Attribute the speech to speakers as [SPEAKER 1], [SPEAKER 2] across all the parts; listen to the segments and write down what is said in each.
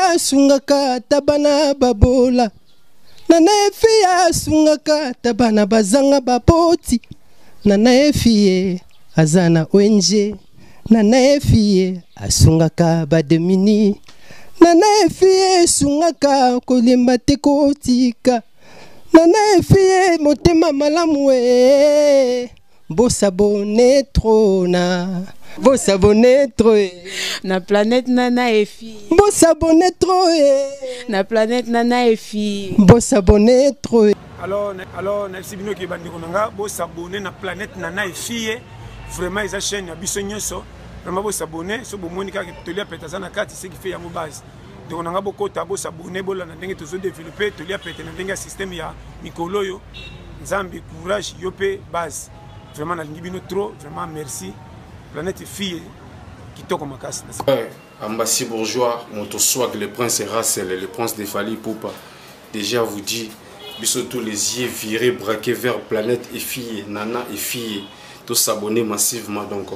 [SPEAKER 1] Asungaka tabana babola nana efia asungaka tabana bazanga bapoti nana efie azana ONG nana efie asungaka bademini nana efie sungaka kolemba tekotika nana efie motema malamu bosabone trona bosabone trop
[SPEAKER 2] na planète nana efi
[SPEAKER 1] bosabone trop
[SPEAKER 2] na planète nana efi
[SPEAKER 1] bosabone trop
[SPEAKER 3] alors merci bino ki bandi konanga bosabone na planète nana efi vraiment eza chaîne ya biso nyonso vraiment bosabone so bomoni kaka tolia peta na kati ce qui fait yango base donc onanga bokota bosabone bola na ndenge tozo développer tolia peta na ndenge ya système ya mikolo yo nzambi courage yope base vraiment na lingi bino trop vraiment merci planète fille qui toque ma casse.
[SPEAKER 4] Ambassi bourgeois, mon swag, le prince Racel, le prince de Fali Poupa. Déjà vous dit, bisous tous les yeux virés, braqués vers planète et fille, nana et fille, tous s'abonner massivement. Donc,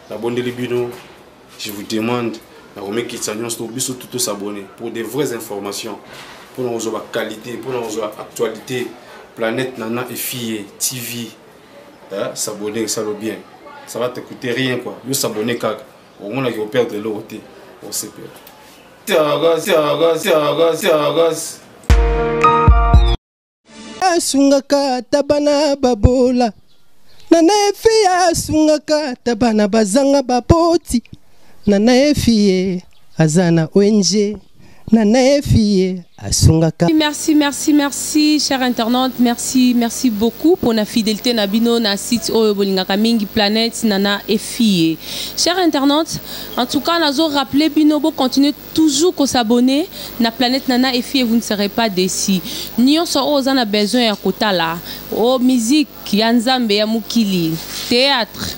[SPEAKER 4] abonnez les bino, je vous demande, bisous tous s'abonner pour des vraies informations, pour nous avoir qualité, pour nous avoir actualité, planète nana et fille, TV, s'abonner, ça va bien. Ça va te coûter rien quoi. Vous s'abonner car au moins là il va perdre de l'eau on sait pas.
[SPEAKER 1] Asungaka tabana babola nana efia asungaka tabana bazanga bapoti nana efie azana ONG nana efie asungaka.
[SPEAKER 2] Merci chers internautes, merci beaucoup pour la fidélité nabino na site Bolingaka Mingi Planète nana efie. Chers internautes, en tout cas nazo rappeler bino bo continuer toujours qu'on s'abonner na Planète nana efie, vous ne serez pas déçus. Nyonso ozana besoin ya kotala, musique ya nzambe ya mukili, théâtre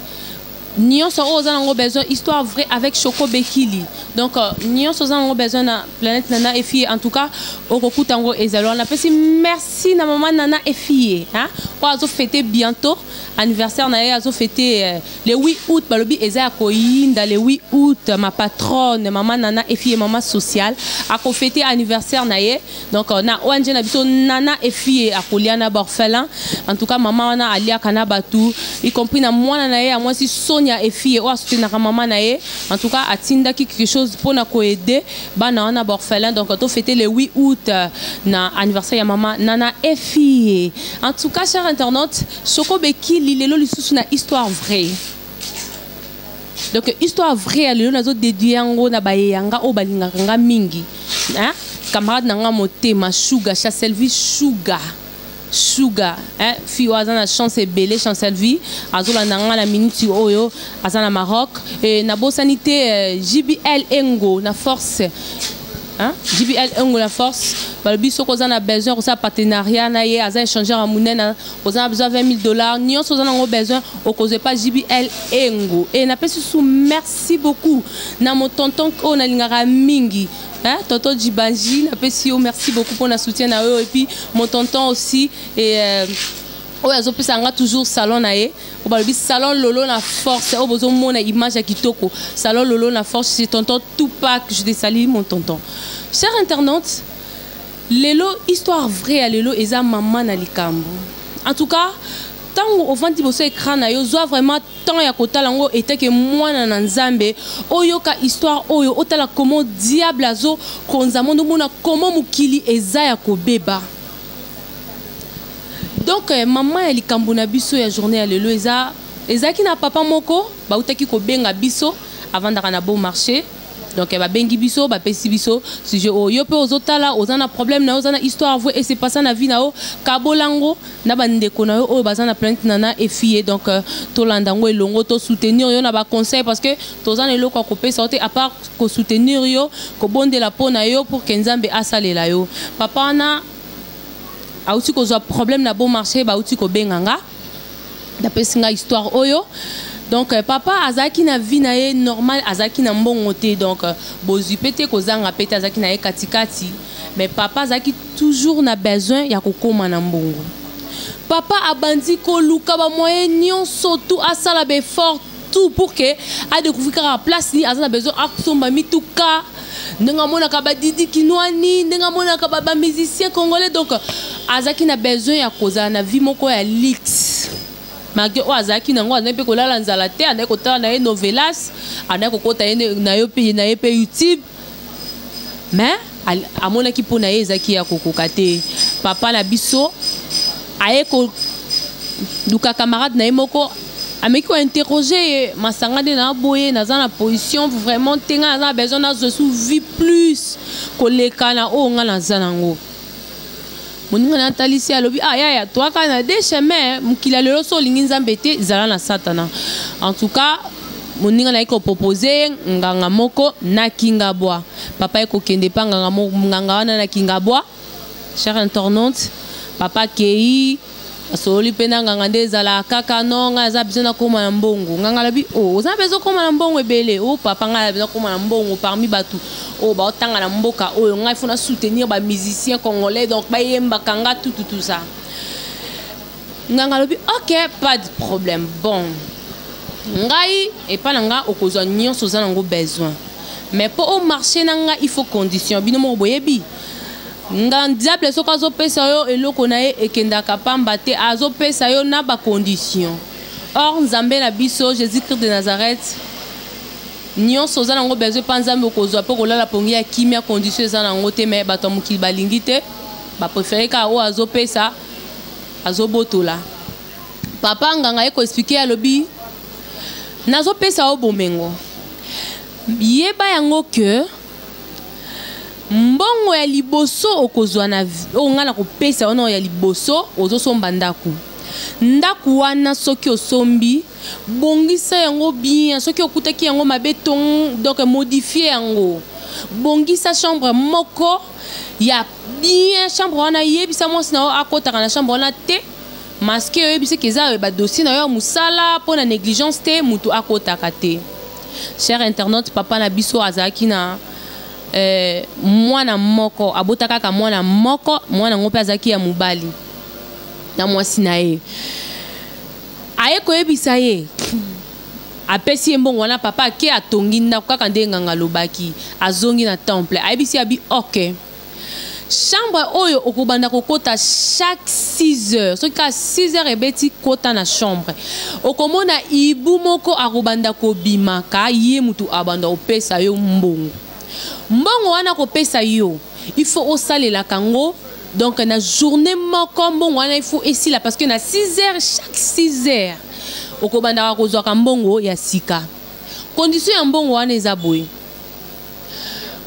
[SPEAKER 2] Nyon so ozana besoin histoire vraie avec Choco Bekili. Donc Nyon so ozana besoin na planète nana efie en tout cas okoku tango ezalo. On appelle merci na maman nana efie hein. On a fêté bientôt anniversaire na ye azo fêté le 8 août balobi eza koyinda le 8 août ma patronne maman nana efie maman sociale a ko fêté anniversaire na ye. Donc na ONG na biso nana efie a koliana orphelin. En tout cas maman na alia kana batu y compris na mwana na ye a moi si Sonia et fille ou à soutenir maman nae en tout cas atinda quelque chose pour na ko aider bana wana orphelin. Donc on fêter le 8 août na anniversaire ya maman nana et fille. En tout cas chers internautes Choco Bekili lelo lisusu na histoire vraie. Donc histoire vraie lelo nazo déduire ngo na bayanga o balingaka nga mingi hein camarade nanga motema Sugar Chaselvi Sugar hein fille azana chance belé Chancelvi azola nanga la minute oyo azana Maroc et na bosanité JBL Engo na force hein JBL Engo la force balobi soko zana besoin ko sa partenariat na ye aza échanger en monnaie na ozana besoin $20,000 nyon so zana ngo besoin o cause pas JBL Engo et na pesi sous merci beaucoup na mon tonton ko na lingara mingi. Hein, tonton Djibanji, merci beaucoup pour le soutien et puis mon tonton aussi et toujours salon nae salon lolo na force au besoin mon image à kitoko salon lolo na force c'est tonton Tupac, je te salue mon tonton. Chers internautes, lelo histoire vraie à lelo eza maman na likambo. En tout cas tant au vent de écran na yo zo vraiment tant ya kota lango était que moi na nzambe oyo ka histoire oyo otala comment diable azo konza mondo mona comment mukili eza ya kobeba. Donc maman ya likambo na biso ya journée ya lelo eza ki na papa moko ba utaki ko benga biso avant d'arriver na bon marché. Donc ba bengi biso ba pesi biso sujet oyo pe ozotala ozana problème na ozana histoire vraie et c'est pas ça na vie na o kabolango na bandeko na o bazana plainte nana efie. Donc to landango elongo to soutenir yo na ba conseil parce que tozana eloko ko pe sortir à part ko soutenir yo ko bonde la pona yo pour que nzambe asalela yo papa na auti ko zo problème na bon marché ba auti ko benganga da pesinga histoire oyo. Donc papa azaki na vie na ye normal azaki na mbongo te donc bozu pété kozanga pété azaki na ye katikati mais papa azaki toujours na besoin ya kokoma na mbongo. Papa abandi ko luka ba moyen nyonso tout asala be fort tout pour que a découvrir la place ni azana besoin aksomba mituka ndenge amonaka ba Didi Kinwani, ndenge amonaka ba musicien congolais. Donc azaki na besoin ya kozala na vie moko ya luxe. Malgré o azaki nango anaye pe kolala nzala te, anaye kotala na ye novelas, anaye kokota ye na yo pe YouTube. Mais amonaki mpo na ye ezaki ya kokoka te. Papa na biso aye ko duka camarade na ye moko ameki ko interroger masanga de na boye naza na position vraiment tenga na besoin na je vie plus koleka na o nga naza nango. Moninga na talisi alobi ya toi kana de chemin mukila lelo so lingi nzambe te zala na satana. En tout cas moninga na ko proposer nganga moko na Kingabwa. Papa eko kende pa nganga wana na Kingabwa. Chère internaute, papa kei asoli pena nganga ndezala kaka nonga za bizona koma na mbongo. Nganga labi oza bezo koma na mbongo ebele. Papa ngala bezo koma na mbongo parmi batu. Ba otanga na mboka oyo ngai fona soutenir ba musiciens congolais donc ba yemba kanga tout ça. Nganga labi OK, pas de problème. Bon. Ngai et pas nanga okozwa nyonso za nango besoin. Mais pour au marché nanga il faut condition. Bino mo boyebi. Nga diable soka zo pesa yo eloko na ye ekendaka pamba te azo pesa yo na ba condition. Or nzambe na biso Jésus-Christ de Nazareth nyonso za nango besoin pa nzambe okozwa po kolala pongi ya kimia condition za nango te mais bato mokili balingi te ba préférer ka o azo pesa azo botola. Papa nganga eko expliquer alobi nazo pesa o bomengo. Yeba yango que mbongo ya liboso okozwa na onga na kopesa ono ya liboso ozosomba ndaku. Ndaku wana soki osombi bongisa yango bien, soki okutaki yango mabeton donc modifier yango. Bongisa chambre moko ya bien, chambre wana yebisa mwasi na akotaka na chambre wana te. Maske yebisa keza ba dossier na yo musala pona négligence te mutu akotaka te. Cher internaute, papa na biso azaki na mwana moko abotaka ka mwana moko mwana ngope azaki ya mubali na mwasi na ye aye koyebisa ye apesi mbongo wana papa ke atongi ndako kaka nde nganga lobaki azongi na temple ayebisi abi OK chambre oyo okobanda kokota chaque 6 heures soki ka 6 heures ebeti kota na chambre okomona ibu moko akobanda kobimaka ye mutu abanda opesa yo mbongo. Mbongo wana kopesa yo il faut osalela kango donc na journée moko mbongo wana il faut esila parce que na 6 heures chaque 6 heures okobanda kozwa ka mbongo ya sika. Condition ya mbongo wana eza boye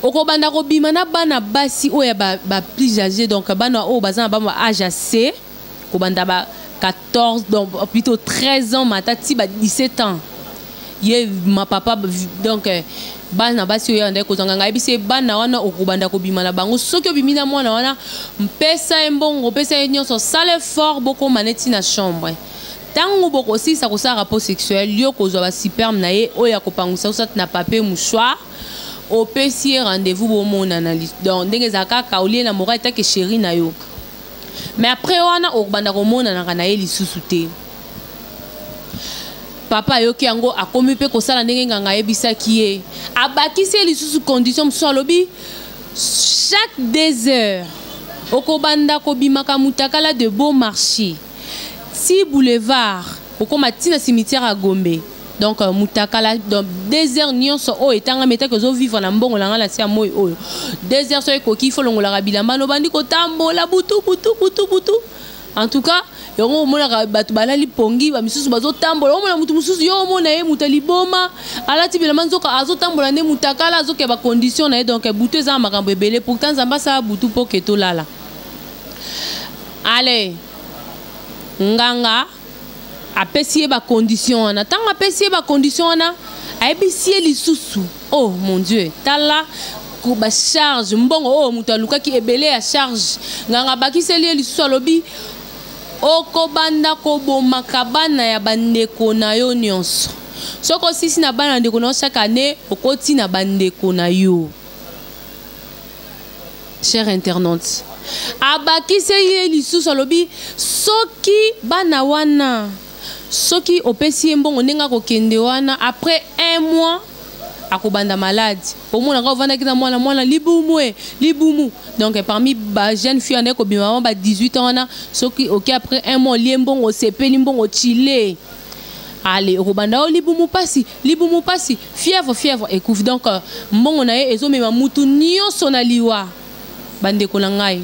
[SPEAKER 2] okobanda kobima na bana basi oya ba plus âgé donc bana o bazana ba âge assez kobanda ba 14 donc plutôt 13 ans matati ba 17 ans ye ma papa donc bana basi oyo ndai kozanga ngai bise bana wana okobanda kobima na bango soki obimina mwana wana mpesa mbongo pesa nyonso sale fort boko maneti na chambre tango boko sisa ko sa rapport sexuel yo kozwa ba sperme na ye oya kopangisa usat na papier mouchoir opesi rendez-vous bo mona analyse donc ndenge zakaka olie na mora etake chérie na yo mais après wana okobanda komona na ye lisusu te. Papa yoki yango akomi pe kosala ndenge nganga yebisaki ye abakisi lisusu condition mosusu alobi chaque 2 heures okobanda kobimaka mutakala de Beau Marché ti boulevard okoma tina cimetière à Gombe donc mutakala donc 2 heures nyonso o etanga meta ko zo vivre na mbongo langa la sia moyi oyo 2 heures so ekoki fo longola bilamba no bandi ko tambola butu. En tout cas yongo mona batu balali pongi ba misusu bazo tambola omona mutu mususu yo mona ye mutali boma alati bilamba nzoka azo tambola ne mutakala azo ke ba condition na donc butu za makambo ebele pourtant zamba sa butu poketo lala. Allez nganga apesi ba condition wana tanga apesi ba condition wana ayebisi lisusu oh mon dieu tala ko ba charge mbongo oh mutu alukaki ebele ya charge nganga bakiseli lisusu alobi okobanda kobomaka bana ya bandeko na yo nyonso soko sisi na bana ndeko na chaque année okoti na bandeko na yo. Cher internaute abakise ye lisusu alobi soki bana wana soki opesi mbongo nenga kokende wana après 1 mois akobanda malade omona ka ovanda ki na mwana libumu donc parmi ba jeune fille ane ko bima ba 18 ans na soki OK après un mois liembongo sepeli mbongo chile allez okobanda libumu pasi fièvre écoute donc mbongo na ye ezomema mutu nyonso na liwa bandeko na ngai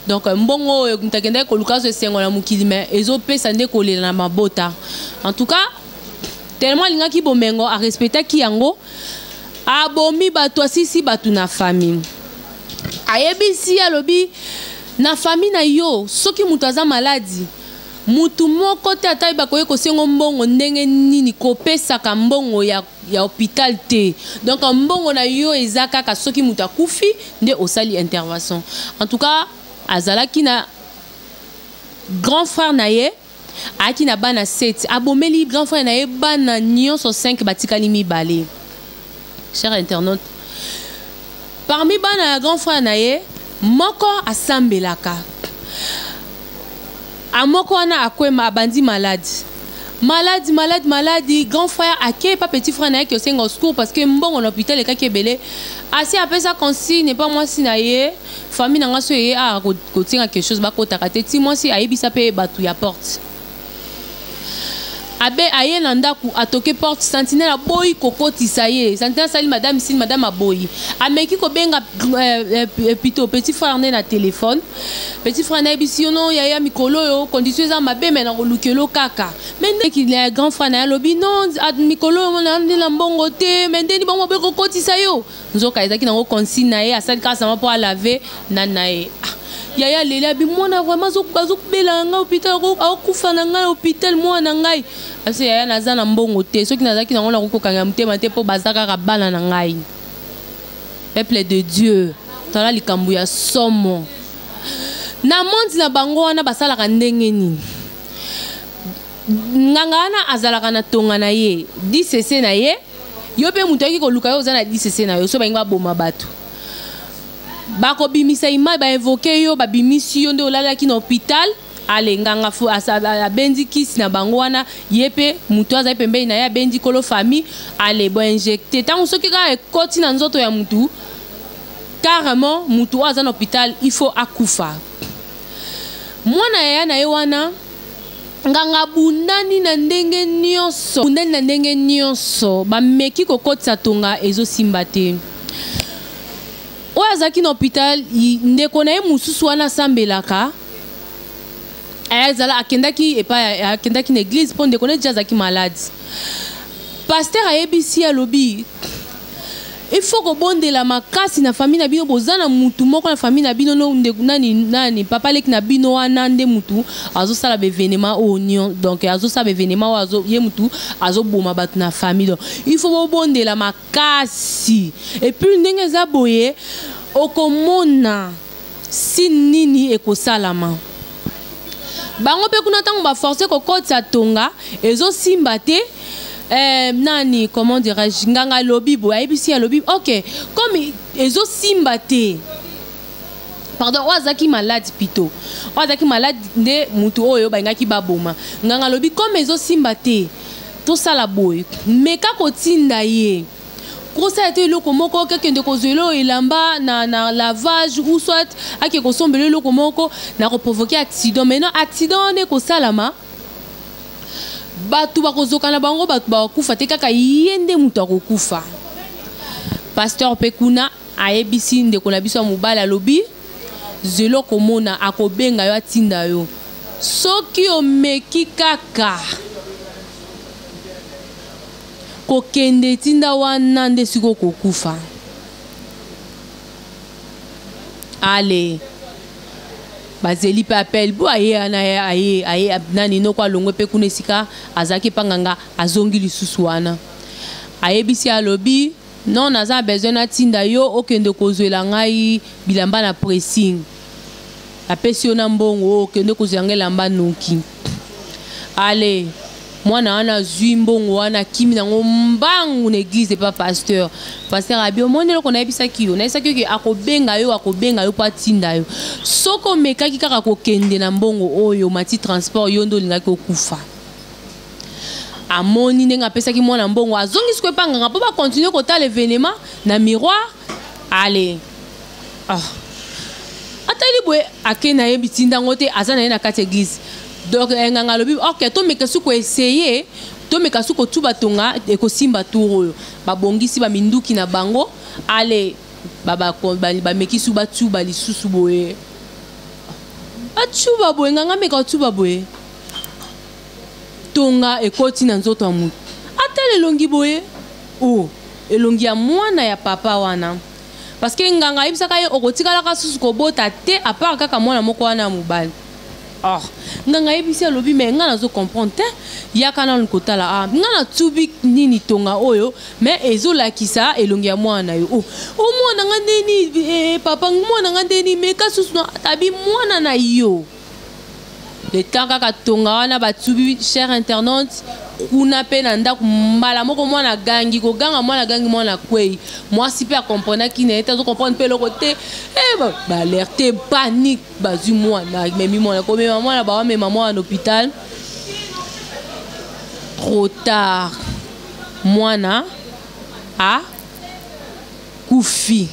[SPEAKER 2] donc mbongo mutakenda ko lukaso esengo na mukili mais ezopesa nde kolela na mabota en tout cas tellement linga ki bomengo a respecter ki yango abomi bato asisi bato na famille ayebisi alobi na famille na yo soki mutu aza maladi mutu moko te ata bakoye kosengo mbongo ndenge nini kopesaka mbongo ya hôpital te donc mbongo na yo eza kaka soki mutu akufi nde osali intervention en tout cas azalaki na grand frère na ye aki na bana 7 abomeli grand frère na ye bana nyonso 5 batikali mibale cher internaute parmi bana grand frère na ye moko asambelaka amoko wana akwema abandi malade grand frère ake pas petit frère na ye qui osenga au secours parce que mbongo na hôpital ekaki ebele asi apesa consigne pas moi si na ye famille nanga so ye a kotinga quelque chose bakotaka te ti moi si ayebisa pe batu ya porte abe aye na ndaku atoke porte sentinelle aboyi kokotisa ye sentinelle sali madame aboyi ameki kobenga plutôt petit frère na téléphone petit frère na bisi no ya mikolo yo condition za mabe mais na kolukelo kaka mais ki le grand frère na lobi non mikolo na ndela mbongo te mais ndeni bongo be kokotisa yo nzoka ezaki na consigne na ye asali kasa ma pour laver na ye yaya lele bi mwana vraiment zokubela nga hôpital akufa na nga hôpital mwana ngai asi yaya naza na mbongo te soki nazaki na ngona kokokanga mutema te po bazaka ka bana na ngai peuple de Dieu tala likambu ya somo na mondi na bango wana basalaka ndenge nini nganga wana azalaka na tonga na ye 10 cc na ye yo pe mutu aki koluka yo za na 10 cc na yo so bainga boma bato bako bimisa ima ba évoquer yo ba bimisi yo nde olalaki na hôpital ale nganga fu asaba bendi kisi na bango wana yepe mutu aza pembeni na ya bendi kolo famille ale bo injecter tant soki ka ekoti na nzoto ya mutu carrément mutu aza na hôpital il faut akufa mwana ya na ye wana nganga bundani na ndenge nyonso ba meki kokotisa tonga ezosimba te oya zaki na hôpital ndeko na ye mususu wana sambelaka ayazala akendaki na église po ndeko na ye zaki malade pasteur ayebisi alobi il faut kobondela makasi na famille na bino bozana mutu moko na famille na bino no nani papa leki na bino wana nde mutu azosala bevenema oignon donc azosala bevenema azo ye mutu azoboma bato na famille donc il faut bondela makasi et puis ndenge eza boye okomona si nini ekosalama bango pe kuna tango ba forcer kokotisa tonga ezosimba te nani comment dirais-je nganga lobby bo ayebisi ya lobby OK comme ezo simba te pardon wazaki malade pito wazaki malade nde mutu oyo bangaki baboma nganga lobby comme ezo simba te to sala boy meka kotinda ye kosa ete loko moko kekende kozelo elamba na lavage ou soit ake kosombele loko moko na provoquer accident mais non accident ne kosalama batu bakozoka na bango batu bakufa te kaka yende mutu akokufa pasteur pekuna ayebisi ndeko na biso mobala lobi zelo komona akobenga yo atinda yo soki omeki kaka kokende tinda wana nde siko kokufa ale bazeli pe appel bo aye nani no kwa longwe pe kunesika azaki panganga azongi lisusu wana ayebisi alobi non naza besoin na tinda yo okende kozwela ngai bilamba na pressing apesi yo na mbongo okende kozwela lamba noki ale mwana wana zwi mbongo wana kimi nango mbangu na église pas pasteur abi omoni loko na yebisaki yo akobenga yo pa tinda yo soko mekaki kaka kokende na mbongo oyo mati transport yo ndo lingaki okufa amoni nenga pesa ki mwana mbongo azongi siko pa nganga po ba continuer kota l'événement na miroir allez atali boye akena yebi ndango te azana na kati église donc nganga lobi OK to meka suko essayer to meka suko tuba tonga ekosimba tour ba bongisi ba minduki na bango allez baba ba meki suba tuba lisusu boye achuba boye nganga meka tuba boye tonga ekoti na nzoto ya mutu atale elongi boye elongi ya mwana ya papa wana parce que nganga yebisaka ye okotikalaka susu kobota te apart kaka mwana moko wana ya mobali nganga yebisi alobi me nga nazo comprendre te yaka na kotala nga na tubi nini tonga oyo mais ezolakisa elongi ya mwana yo mwana nga ndeni papa mwana nga ndeni meka susu tabi mwana na yo le temps kaka tonga wana batubi cher internaute kuna pe na ndako mbala moko mwana gangi ko ganga mwana gangi mwana kwei mwasi pe a comprendre ki na zo comprendre pe le côté ba alerte panique bazu mwana memi mwana ko mema mwana ba mema mwana en hôpital trop tard mwana a kufi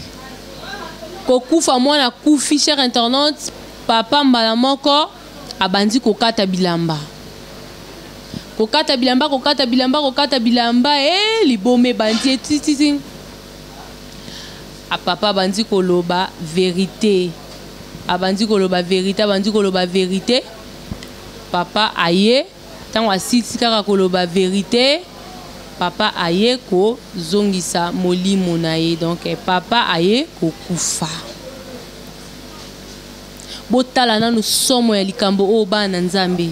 [SPEAKER 2] ko kufa mwana kufi cher internaute papa mbala moko abandi kokata bilamba kokata bilamba libome bandi titi a papa bandi koloba vérité abandi koloba vérité papa aye tango asiti kaka koloba vérité papa aye ko zongisa molimo na ye donc papa aye ko kufa botala nanu somo ya likambo o bana nzambe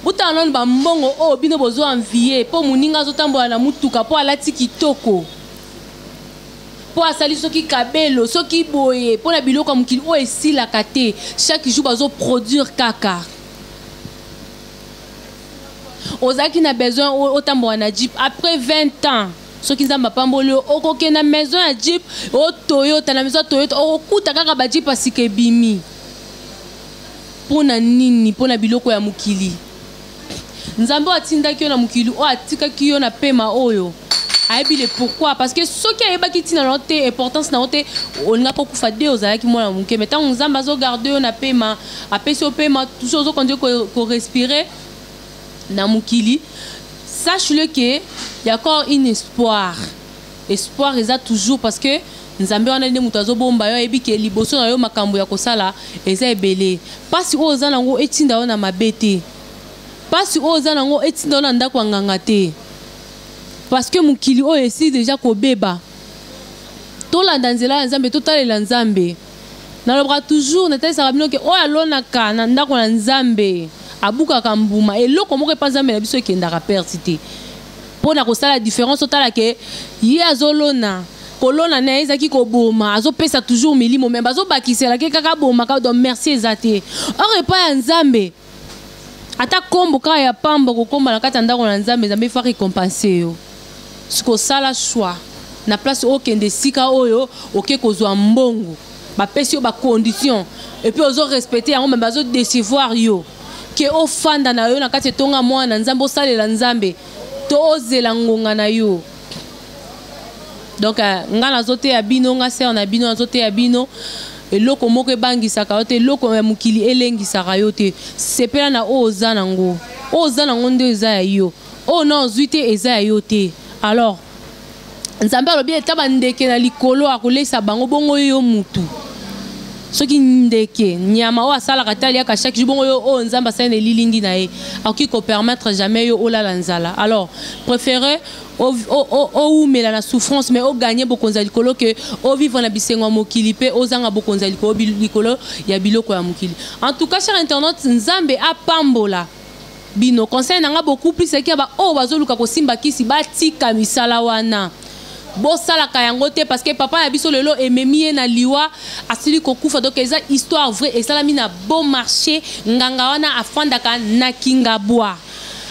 [SPEAKER 2] botala nanu bambongo o bino bozo envier po muninga azotambola na mutuka po alati kitoko po asali soki kabelo soki boye po na biloko ya mokili o esilaka te chaque jour bazo produire kaka ozalaki na besoin otambola na jeep après 20 ans soki nzamba pamboli okoke na maison ya jeep o Toyota na maison ya Toyota okuta kaka ba jeep asike bimi pona nini pona biloko ya mukili nzambe atindaki yo na mukili o atikaki yo na pema oyo ayebile pourquoi parce que soki ayebaki tina na te importance na te olinga po kufa de ozalaki mwana muke mais tant nzambe azo garder yo na pema apesi yo pema toujours ozo continuer ko respirer na mukili. Sache-le que il y a encore un espoir. Espoir est toujours parce que nzambe wana nde mutazo bomba yo ebi ke liboso na yo makambo ya kosala eza ebele. Pasi oza nango etinda ona mabete. Pasi oza nango etinda ona ndako nganga te. Parce que mukili o esi déjà ko beba. To la danzela nzambe to talela nzambe. Na lobra toujours na tesa rabino ke o alona ka na ndako na nzambe. Abuka kambuma eloko moko pa nzambe na biso ekendaka persité pona kosala différence otala ke ye azolona kolona na ezaki koboma azopesa toujours milimo même azobakisela ke kaka boma ka donc merci ezate or pa ya nzambe ata kombo ka ya pamba kokomba na kati ya ndako na nzambe nzambe fa récompenser yo siko sala choix na place okende sika oyo oke kozwa mbongo bapesi yo ba condition et puis ozo respecter yango même bazo décevoir yo ke ofanda na yo na kati tonga mwana nzambe osalela nzambe to ozela ngonga na yo donc nga nazote ya bino nga sœur na bino nazote ya bino eloko moko ebangisaka yo te eloko ya mokili elengisaka yo te sepela na oza nango nde eza ya yo o na ozwi te eza ya yo te alors nzambe alobi eta bandeke na likolo akolesa bango bongo yo mutu soki ndeke nyama o asala katali ya chaque jour bongo yo o nzamba sa ne lilindi na ye akoki ko permettre jamais yo olala nzala alors préférez o umela na souffrance mais o gagner bokonza likolo que o vivre na bisengo mokili pe o zanga bokonza likolo ya biloko ya mokili. En tout cas cher internaute nzambe apambola bino conseil nanga beaucoup plus que ba o bazoluka ko simba kisi batika misala wana bosala kayango te parce que papa ya biso lelo ememi na liwa asili kokufa donc eza histoire vraie et salami na bon marché nganga wana afandaka na kinga bois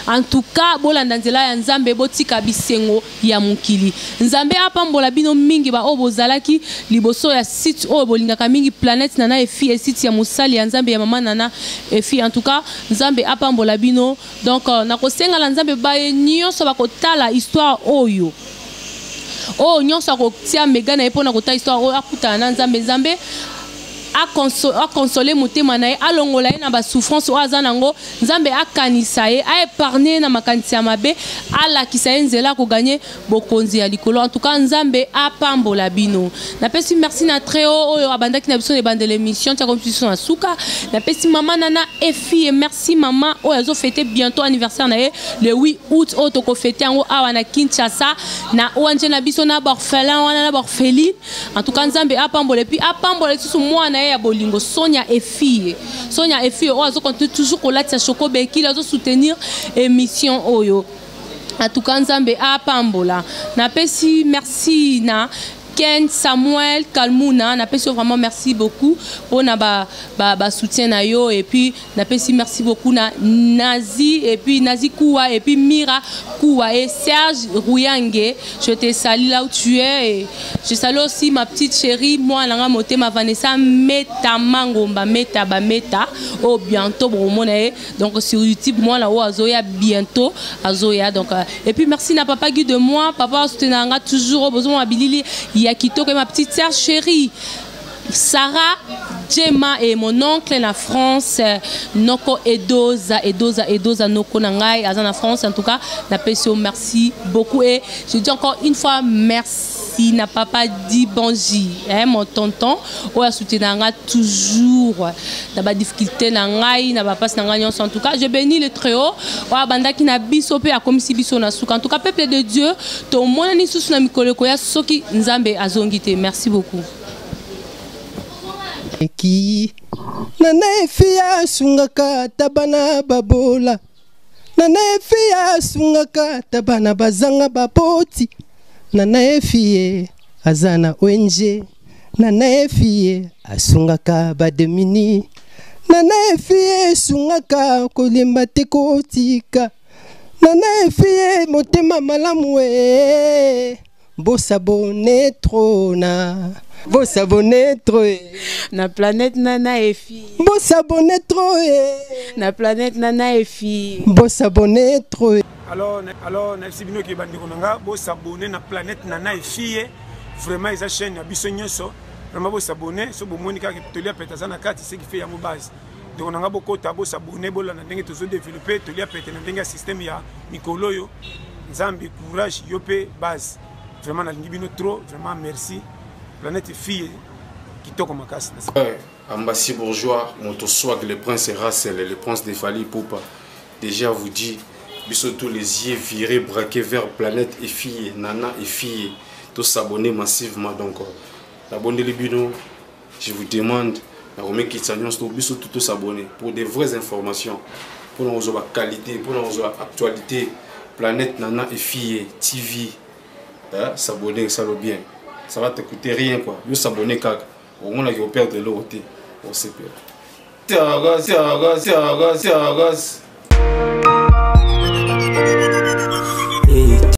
[SPEAKER 2] En tout cas, bolanda nzela ya nzambe botika bisengo ya mukili. Nzambe apambola bino mingi ba obozalaki liboso ya site o bolingaka mingi planète nana efi site ya musali ya nzambe ya mama nana efi. En tout cas, nzambe apambola bino. Donc na kosenga la nzambe baye nyonso bakotala histoire oyo. Oh nyonso akotia megana epona kota histoire oyo akutana na nzambe nzambe a consoler motema na ye alongola ye na ba souffrance o azanango nzambe akanisa ye a épargner na makanisi ya mabe alakisa ye nzela ko gagner bokonzi ya likolo. En tout cas nzambe apambola bino. Napesi merci na très haut oyo abandaki na biso ne bande l'émission tia compétition na suka. Napesi maman nana efi et merci maman oyo azo fêter bientôt anniversaire na ye le 8 août o toko fêter yango awa na Kinshasa na oanje na biso na orphelin wana na orpheline. En tout cas nzambe apambola puis apambola susu mwana ya bolingo Sonia et fille o azo continue toujours kolatisa Choco Beki azo soutenir émission oyo. En tout cas nzambe apambola. Napesi merci na Ken Samuel Kalmuna, napesi vraiment merci beaucoup pour na soutien na yo et puis napesi merci beaucoup na Nazi et puis Nazi Koua et puis Mira Koua et Serge Rouyangue. Je te salue là où tu es et je salue aussi ma petite chérie moi nanga motema Vanessa Meta Mangomba Meta au bientôt bromone donc sur YouTube moi là où azoya bientôt azoya donc et puis merci na papa Guy de moi papa soutenanga toujours au besoin abilili Yakito que ma petite sœur chérie Sarah Djema et mon oncle en France Noko Edoza Noko Nangai en France. En tout cas la personne merci beaucoup et je dis encore une fois merci na papa dit bonjour mon tonton ou a soutenu toujours na ba difficulté nangai na ba passe nangai en tout cas je bénis le très haut wa banda ki na biso pe a comme si biso na suka. En tout cas peuple de Dieu to mona ni susu na mikolo ko ya soki nzambe azongite. Merci beaucoup.
[SPEAKER 1] Eki nana efia sungaka tabana babola nana efia sungaka tabana bazanga bapoti nana efie azana ONG nana efie asungaka bademini nana efie sungaka kolimba te kotika nana efie motema malamu e bosabone trona bosabone trop
[SPEAKER 2] na planète nana efi
[SPEAKER 1] bosabone trop
[SPEAKER 2] na planète nana efi
[SPEAKER 1] bosabone trop.
[SPEAKER 3] Alors merci bino ki bandi konanga bosabone na planète nana efi vraiment eza chaîne ya biso nyonso vraiment bosabone so bomoni kaka tolia peta na kati ce qui fait yango base donc onanga bokota bosabone bola na ndenge tozo développer tolia peta na ndenge ya système ya mikolo yo nzambi courage yope base vraiment na bino trop vraiment merci. Planète fille qui toque ma casse.
[SPEAKER 4] Ambassi bourgeois, mon swag, le prince Racel, le prince de Fali Poupa. Déjà vous dit, bisous tous les yeux virés, braqués vers planète et filles, nana et filles, tous s'abonner massivement. Donc, abonnez les bino, je vous demande, bisous tous s'abonner pour des vraies informations, pour nos qualité, pour nos actualité, planète nana et filles, TV, s'abonner, ça va bien. Ça va te coûter rien quoi. Vous s'abonner car au moins là qui opère de l'autre. On sait pas.